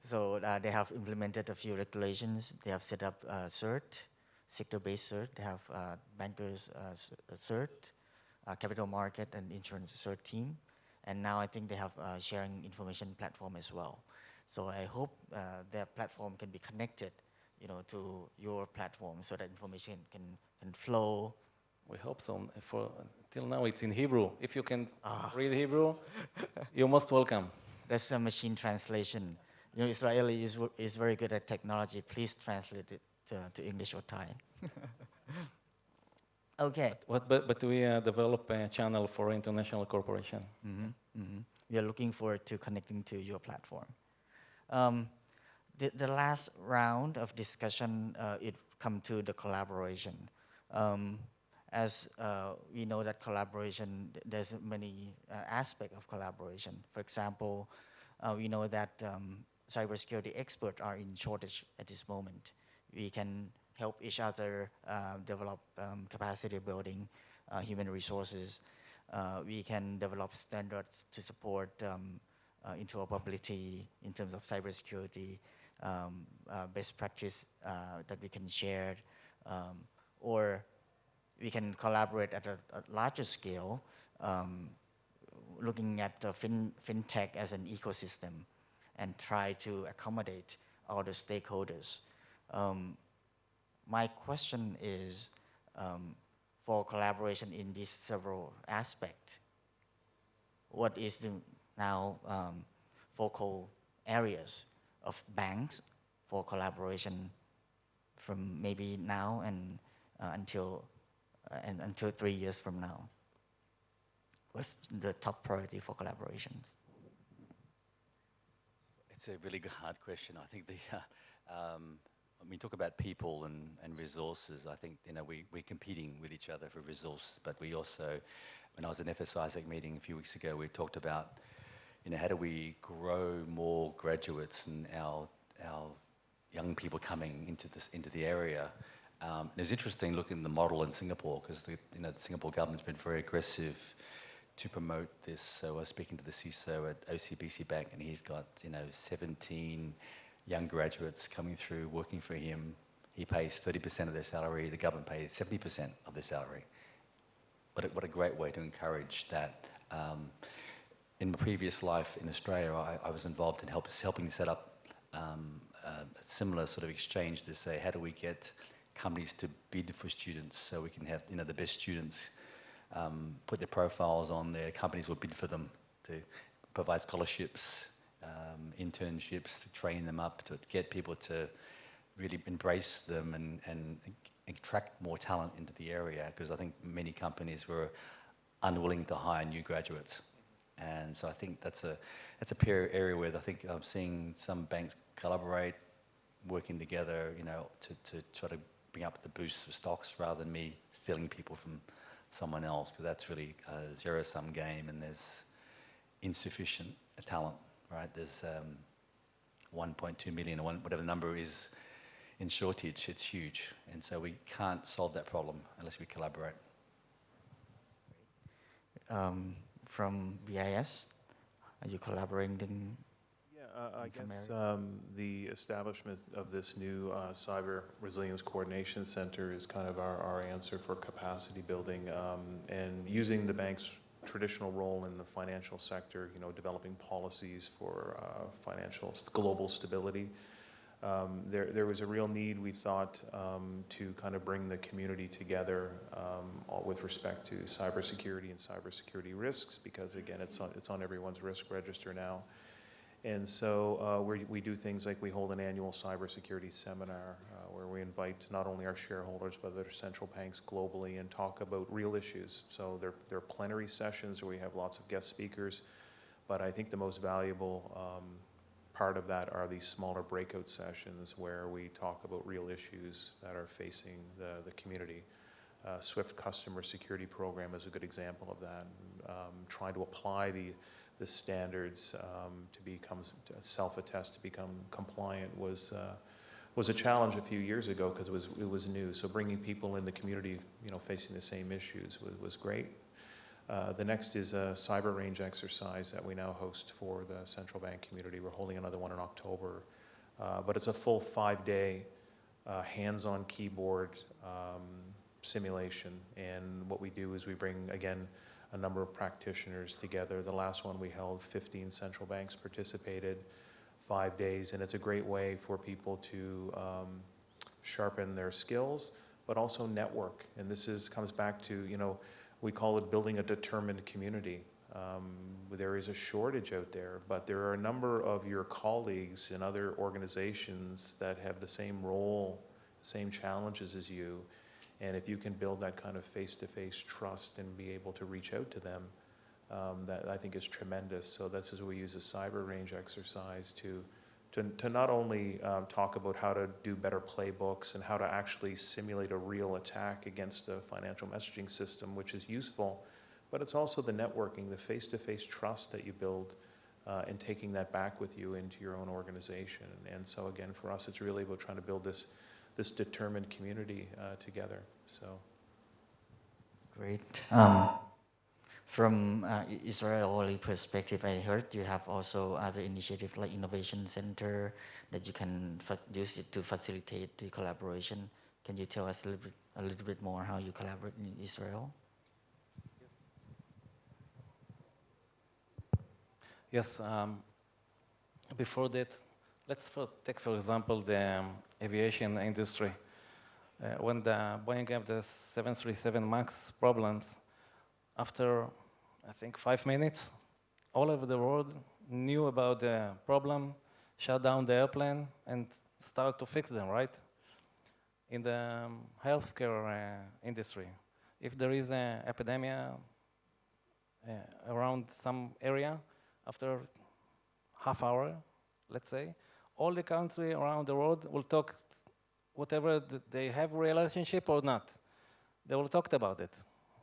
So they have implemented a few regulations. They have set up CERT, sector-based CERT. They have bankers CERT, capital market and insurance CERT team. And now I think they have a sharing information platform as well. So I hope their platform can be connected, to your platform so that information can flow. We hope so. Till now, it's in Hebrew. If you can read Hebrew, you're most welcome. That's a machine translation. Israeli is very good at technology. Please translate it to English or Thai. Okay. But we develop a channel for international corporation. We are looking forward to connecting to your platform. The last round of discussion, it come to the collaboration. As we know that collaboration, there's many aspects of collaboration. For example, we know that cybersecurity experts are in shortage at this moment. We can help each other develop capacity building, human resources. We can develop standards to support interoperability in terms of cybersecurity, best practice that we can share, or we can collaborate at a larger scale, looking at Fintech as an ecosystem. and try to accommodate all the stakeholders. My question is, for collaboration in these several aspects, what is the now focal areas of banks for collaboration from maybe now and until 3 years from now? What's the top priority for collaborations? It's a really hard question. I think when we talk about people and resources, I think we're competing with each other for resources, but we also, when I was at FSISAC meeting a few weeks ago, we talked about how do we grow more graduates and our young people coming into the area. It was interesting looking at the model in Singapore, because the Singapore government's been very aggressive to promote this. So I was speaking to the CISO at OCBC Bank, and he's got 17 young graduates coming through working for him. He pays 30% of their salary. The government pays 70% of their salary. What a great way to encourage that. In my previous life in Australia, I was involved in helping set up a similar sort of exchange to say, how do we get companies to bid for students so we can have the best students put their profiles on there. Companies will bid for them to provide scholarships, internships, to train them up, to get people to really embrace them and attract more talent into the area, because I think many companies were unwilling to hire new graduates. And so I think that's a area where I think I'm seeing some banks collaborate, working together, to try to bring up the boost of stocks rather than me stealing people from someone else, because that's really a zero-sum game, and there's insufficient talent, right? There's 1.2 million, or whatever the number is, in shortage. It's huge, and so we can't solve that problem unless we collaborate. From BIS, are you collaborating? I guess the establishment of this new Cyber Resilience Coordination Center is kind of our answer for capacity building, and using the bank's traditional role in the financial sector, developing policies for financial global stability. There was a real need, we thought, to kind of bring the community together with respect to cybersecurity and cybersecurity risks, because again, it's on everyone's risk register now. And so we do things like we hold an annual cybersecurity seminar where we invite not only our shareholders but other central banks globally and talk about real issues. So there are plenary sessions where we have lots of guest speakers, but I think the most valuable part of that are these smaller breakout sessions where we talk about real issues that are facing the community. SWIFT Customer Security Program is a good example of that. Trying to apply the standards to become self-attest, to become compliant was a challenge a few years ago because it was new. So bringing people in the community, facing the same issues was great. The next is a cyber range exercise that we now host for the central bank community. We're holding another one in October, but it's a full 5-day hands-on keyboard simulation. And what we do is we bring, again, a number of practitioners together. The last one we held, 15 central banks participated, 5 days, and it's a great way for people to sharpen their skills, but also network. And this comes back to, we call it building a determined community. There is a shortage out there, but there are a number of your colleagues in other organizations that have the same role, same challenges as you. And if you can build that kind of face-to-face trust and be able to reach out to them, that I think is tremendous. So this is where we use a cyber range exercise to not only talk about how to do better playbooks and how to actually simulate a real attack against a financial messaging system, which is useful, but it's also the networking, the face-to-face trust that you build and taking that back with you into your own organization. And so again, for us, it's really about trying to build this determined community together. So great. From Israeli perspective, I heard you have also other initiatives like Innovation Center that you can use it to facilitate the collaboration. Can you tell us a little bit more how you collaborate in Israel? Yes. before that, let's take, for example, the aviation industry. When the Boeing have the 737 MAX problems, after, I think, 5 minutes, all over the world knew about the problem, shut down the airplane, and start to fix them, right? In the healthcare industry, if there is an epidemic around some area, after half hour, let's say, all the country around the world will talk whatever they have relationship or not. They will talk about it,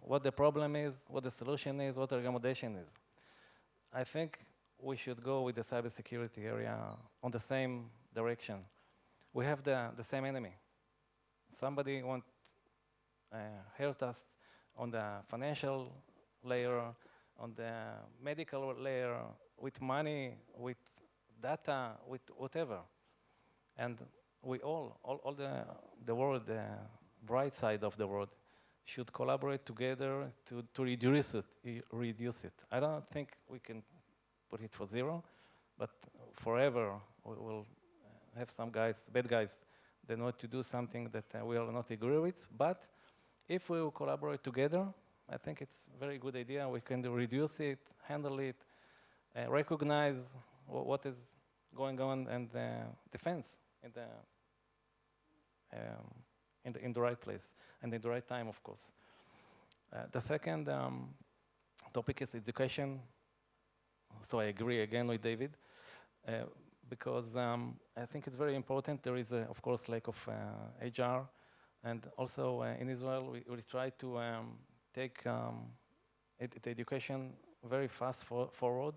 what the problem is, what the solution is, what the recommendation is. I think we should go with the cybersecurity area on the same direction. We have the same enemy. Somebody want hurt us on the financial layer, on the medical layer, with money, with data, with whatever. And we all the world, the bright side of the world, should collaborate together to reduce it. I don't think we can put it for zero, but forever we will have some guys, bad guys, that want to do something that we will not agree with. But if we will collaborate together, I think it's a very good idea. We can reduce it, handle it, recognize what is going on, and defense in the right place and in the right time, of course. The second topic is education. So I agree again with David, because I think it's very important. There is, of course, lack of HR, and also in Israel we try to take the education very fast forward,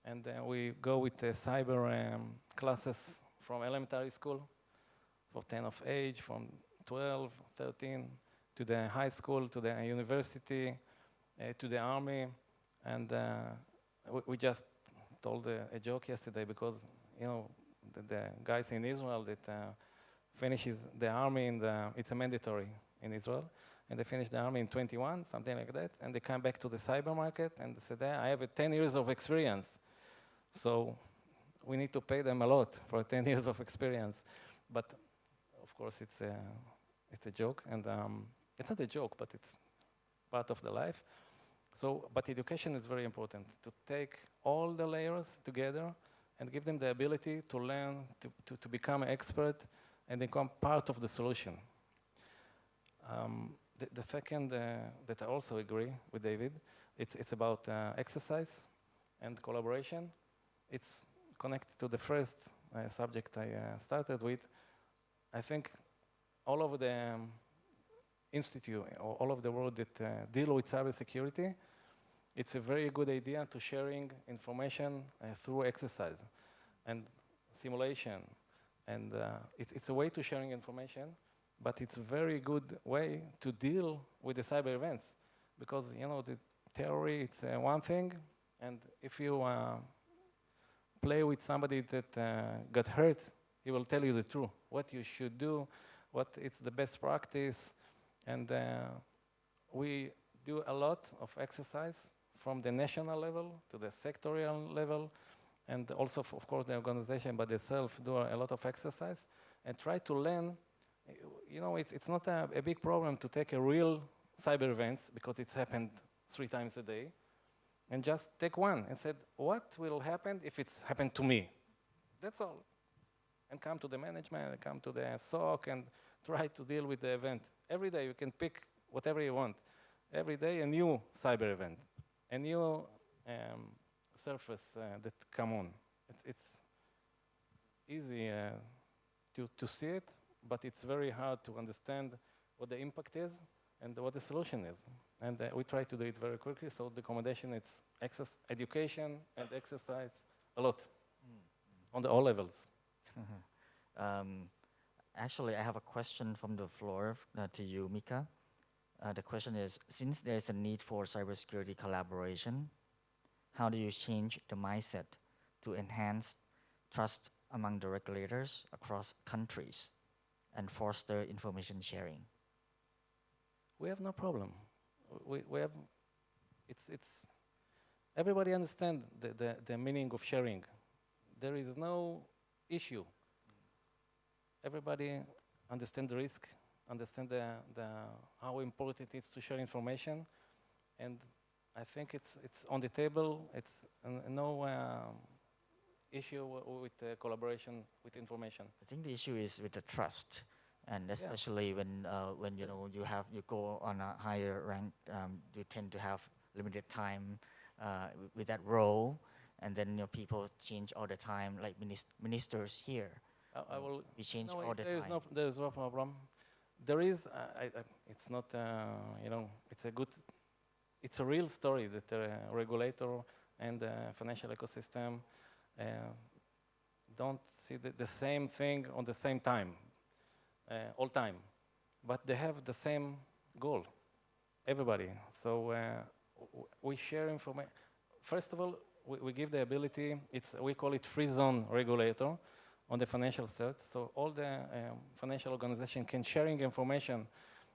and we go with cyber classes from elementary school for 10 of age, from 12, 13, to the high school, to the university, to the army. And we just told a joke yesterday, because the guys in Israel that finishes the army it's a mandatory in Israel, and they finish the army in 21, something like that, and they come back to the cyber market and they say, I have 10 years of experience. So we need to pay them a lot for 10 years of experience. But of course it's a joke, and it's not a joke, but it's part of the life. So, but education is very important, to take all the layers together and give them the ability to learn, to become an expert and become part of the solution. The second that I also agree with David, it's about exercise and collaboration. It's connected to the first subject I started with. I think all over the institute, or all over the world that deal with cybersecurity, it's a very good idea to sharing information through exercise and simulation. And it's a way to sharing information, but it's a very good way to deal with the cyber events, because the theory, it's one thing, and if you play with somebody that got hurt, he will tell you the truth, what you should do, what is the best practice. And we do a lot of exercise from the national level to the sectorial level, and also, of course, the organization by themselves do a lot of exercise and try to learn. It's not a big problem to take a real cyber events, because it's happened 3 times a day, and just take one and said, what will happen if it's happened to me? That's all. And come to the management, and come to the SOC, and try to deal with the event. Every day you can pick whatever you want. Every day a new cyber event, a new surface that come on. It's easy to see it, but it's very hard to understand what the impact is and what the solution is. And we try to do it very quickly. So the accommodation, it's education and exercise a lot on all levels. Actually, I have a question from the floor to you, Micha. The question is, since there's a need for cybersecurity collaboration, how do you change the mindset to enhance trust among the regulators across countries and foster information sharing? We have no problem. We have, everybody understands the meaning of sharing. there is no issue. Everybody understand the risk, understand how important it is to share information, and I think it's on the table. It's no issue with collaboration with information. I think the issue is with the trust, and especially when you know you go on a higher rank, you tend to have limited time with that role, and then people change all the time, like ministers here. I will. We change No, all the there is time. there is no problem. There is. It's not. It's a real story that the regulator and the financial ecosystem don't see the same thing on the same time, all time, but they have the same goal. Everybody. So we share information. First of all, we give the ability. We call it free zone regulator on the financial CERT. So all the financial organization can sharing information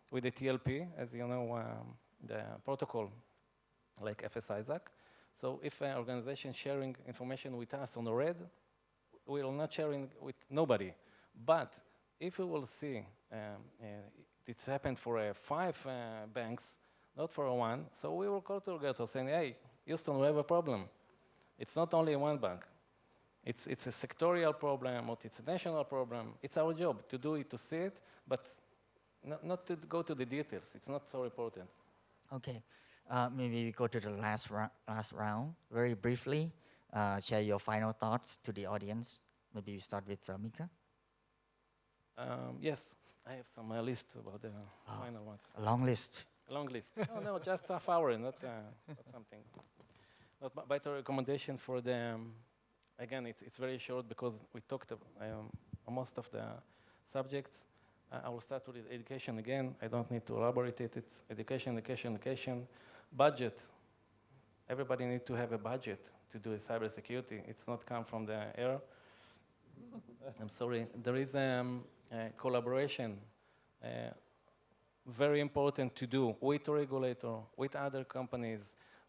with the TLP, as you know, the protocol like FS-ISAC. So if an organization sharing information with us on the red, we will not sharing with nobody. But if we will see it's happened for 5 banks, not for one, so we will call to the regulator saying, hey, Houston, we have a problem. It's not only one bank. It's a sectorial problem, or it's a national problem. It's our job to do it, to see it, but not to go to the details. It's not so important. Okay, maybe we go to the last round. Very briefly, share your final thoughts to the audience. Maybe we start with Micha. Yes, I have some list about the final ones. A long list. A long list. No, just half hour, not something. Not by the recommendation for the. Again, it's very short because we talked most of the subjects. I will start with education again. I don't need to elaborate it. It's education, education, education. Budget. Everybody needs to have a budget to do cybersecurity. It's not come from the air. I'm sorry. There is a collaboration, very important to do with the regulator, with other companies,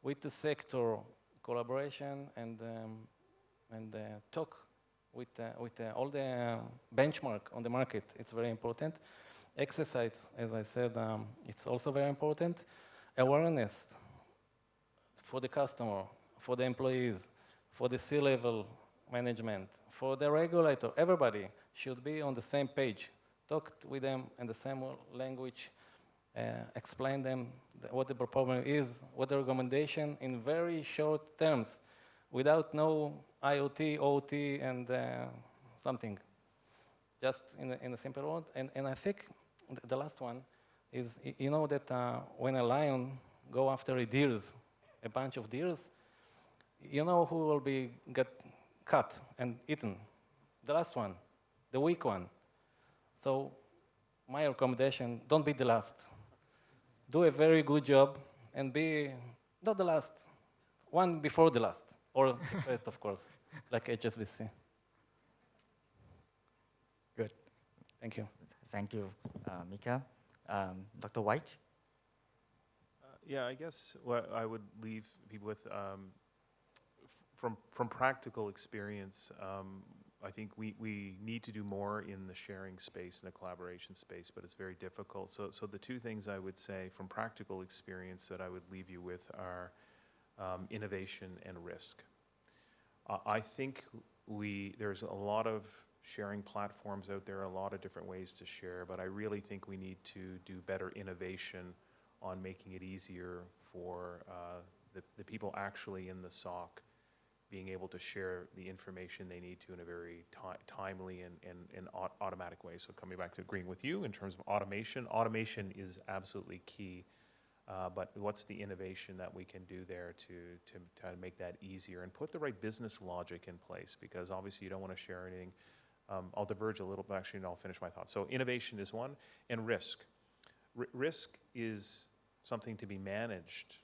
with the sector, collaboration and talk with all the benchmark on the market. It's very important. Exercise, as I said, it's also very important. Awareness for the customer, for the employees, for the C-level management, for the regulator. Everybody should be on the same page. Talk with them in the same language. Explain them what the problem is, what the recommendation in very short terms, without no IoT, OT, and something. Just in a simple word. And I think the last one is, you know that when a lion go after a bunch of deers, you know who will get cut and eaten? The last one, the weak one. So my recommendation, don't be the last. Do a very good job and be not the last, one before the last. Or the first, of course, like HSBC. Good. Thank you. Thank you, Micha. Dr. Whyte? Yeah, I guess what I would leave people with, from practical experience, I think we need to do more in the sharing space and the collaboration space, but it's very difficult. So the two things I would say from practical experience that I would leave you with are innovation and risk. I think there's a lot of sharing platforms out there, a lot of different ways to share, but I really think we need to do better innovation on making it easier for the people actually in the SOC being able to share the information they need to in a very timely and automatic way. So coming back to agreeing with you in terms of automation is absolutely key. But what's the innovation that we can do there to make that easier and put the right business logic in place? Because obviously you don't want to share anything. I'll diverge a little bit, actually, and I'll finish my thoughts. So innovation is one, and risk. Risk is something to be managed,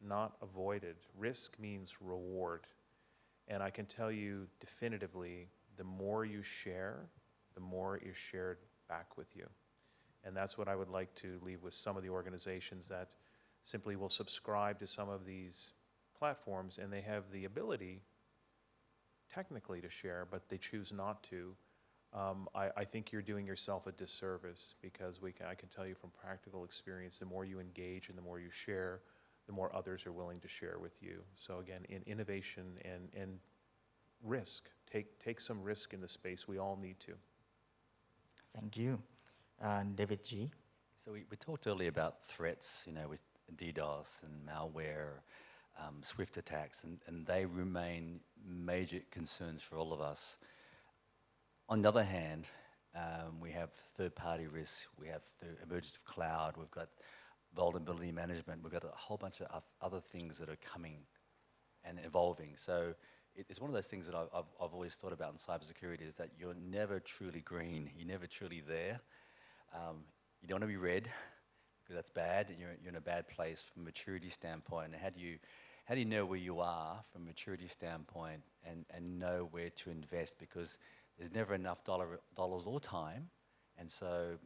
not avoided. Risk means reward. And I can tell you definitively, the more you share, the more is shared back with you. And that's what I would like to leave with some of the organizations that simply will subscribe to some of these platforms, and they have the ability technically to share, but they choose not to, I think you're doing yourself a disservice, because I can tell you from practical experience, the more you engage and the more you share, the more others are willing to share with you. So again, in innovation and risk, take some risk in the space. We all need to. Thank you. DavidGee. So we talked earlier about threats, with DDoS and malware, Swift attacks, and they remain major concerns for all of us. On the other hand, we have third-party risks, we have the emergence of cloud, we've got vulnerability management, we've got a whole bunch of other things that are coming and evolving. So it's one of those things that I've always thought about in cybersecurity, is that you're never truly green, you're never truly there. You don't want to be red, because that's bad, and you're in a bad place from a maturity standpoint. And how do you know where you are from a maturity standpoint and know where to invest? Because there's never enough dollars or time. And so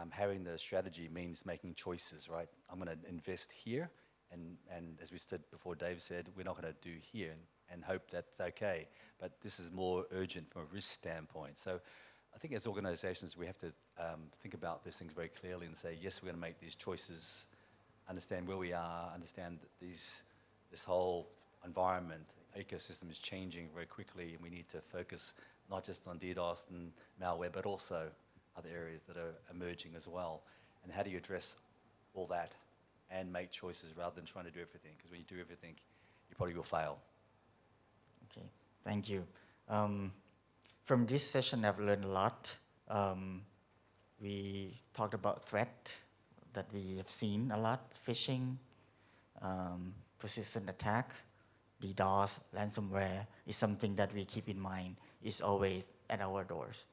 having the strategy means making choices, right? I'm going to invest here, and as we said before, Dave said, we're not going to do here and hope that's okay. But this is more urgent from a risk standpoint. So I think as organizations, we have to think about these things very clearly and say, yes, we're going to make these choices, understand where we are, understand that this whole environment, ecosystem is changing very quickly, and we need to focus not just on DDoS and malware, but also other areas that are emerging as well. And how do you address all that and make choices rather than trying to do everything? Because when you do everything, you probably will fail. Okay, thank you. From this session, I've learned a lot. We talked about threat that we have seen a lot: phishing, persistent attack, DDoS, ransomware is something that we keep in mind. Is always at our doors.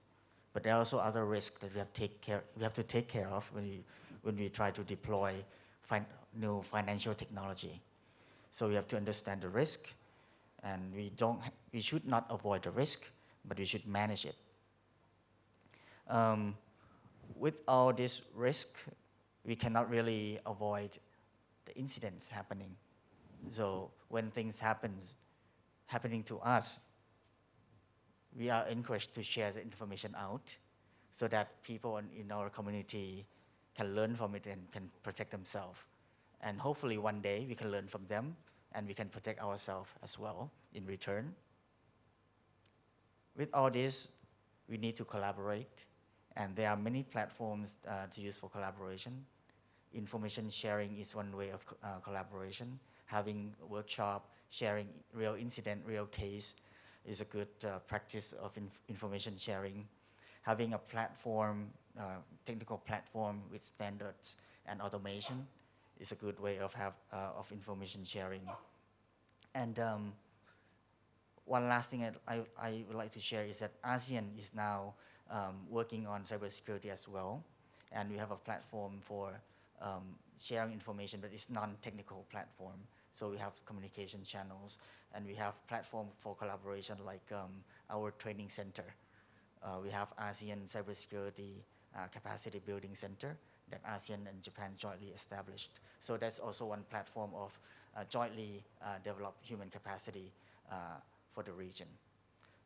But there are also other risks that we have to take care of when we try to deploy new financial technology. So we have to understand the risk, and we should not avoid the risk, but we should manage it. With all this risk, we cannot really avoid the incidents happening. So when things happening to us, we are encouraged to share the information out so that people in our community can learn from it and can protect themselves. And hopefully one day we can learn from them and we can protect ourselves as well in return. With all this, we need to collaborate, and there are many platforms to use for collaboration. Information sharing is one way of collaboration. Having a workshop, sharing real incident, real case is a good practice of information sharing. Having a platform, technical platform with standards and automation is a good way of information sharing. And one last thing I would like to share is that ASEAN is now working on cybersecurity as well. And we have a platform for sharing information, but it's non-technical platform. So we have communication channels, and we have platform for collaboration like our training center. We have ASEAN Cybersecurity Capacity Building Center that ASEAN and Japan jointly established. So that's also one platform of jointly developed human capacity for the region.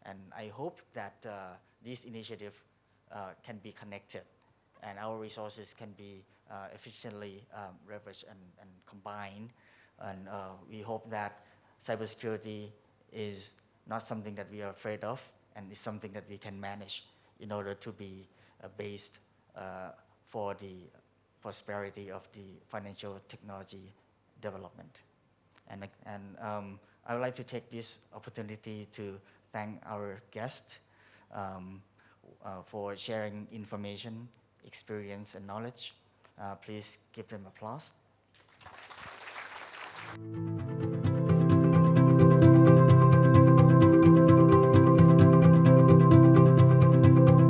And I hope that this initiative can be connected, and our resources can be efficiently leveraged and combined. And we hope that cybersecurity is not something that we are afraid of, and is something that we can manage in order to be based for the prosperity of the financial technology development. And I would like to take this opportunity to thank our guests for sharing information, experience, and knowledge. Please give them applause.